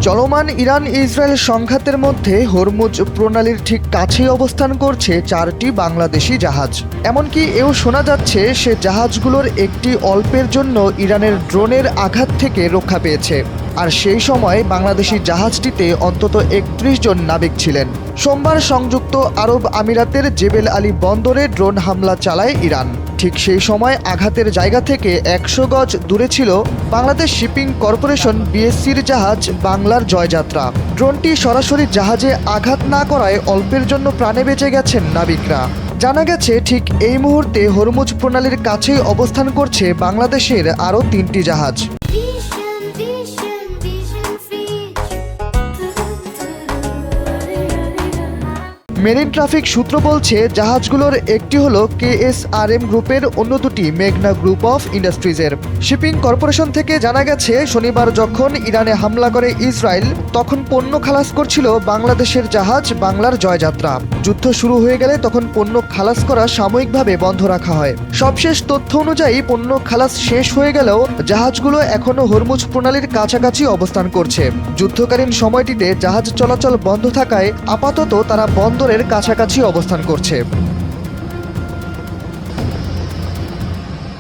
চলমান Iran Israel সংঘাতের মধ্যে হরমুজ প্রণালীর ঠিক কাছেই অবস্থান করছে 4টি বাংলাদেশি জাহাজ। এমনকি এও শোনা যাচ্ছে সে জাহাজগুলোর একটি অল্পের জন্য ইরানের ড্রোনের আঘাত থেকে রক্ষা পেয়েছে। আর সেই সময় বাংলাদেশি জাহাজটিতে অন্তত 31 জন নাবিক ছিলেন। সোমবার সংযুক্ত আরব আমিরাতের জেবেল আলী বন্দরে ড্রোন হামলা চালায় ইরান। ঠিক সেই সময় আঘাতের জায়গা থেকে 100 গজ দূরে ছিল বাংলাদেশ শিপিং কর্পোরেশন বিএসসির জাহাজ বাংলার জয়যাত্রা। ড্রোনটি সরাসরি জাহাজে আঘাত না করায় অল্পের জন্য প্রাণে বেঁচে গেছেন নাবিকরা। জানা গেছে ঠিক এই মুহূর্তে হরমুজ প্রণালীর কাছেই অবস্থান করছে বাংলাদেশের আরও 3টি জাহাজ। মেরিন ট্রাফিক সূত্র বলছে জাহাজগুলোর একটি হলো KSRM গ্রুপের, অন্য দুটি মেঘনা গ্রুপ অফ ইন্ডাস্ট্রিজের। শিপিং কর্পোরেশন থেকে জানা গেছে শনিবার যখন ইরানে হামলা করে ইসরায়েল, তখন পণ্য খালাস করছিল বাংলাদেশের জাহাজ বাংলার জয়যাত্রা। যুদ্ধ শুরু হয়ে গেলে তখন পণ্য খালাস করা সাময়িকভাবে বন্ধ রাখা হয়। সবশেষ তথ্য অনুযায়ী পণ্য খালাস শেষ হয়ে গেলেও জাহাজগুলো এখনও হরমুজ প্রণালীর কাছাকাছি অবস্থান করছে। যুদ্ধকালীন সময়টিতে জাহাজ চলাচল বন্ধ থাকায় আপাতত তারা বন্দরের কাছাকাছি অবস্থান করছে।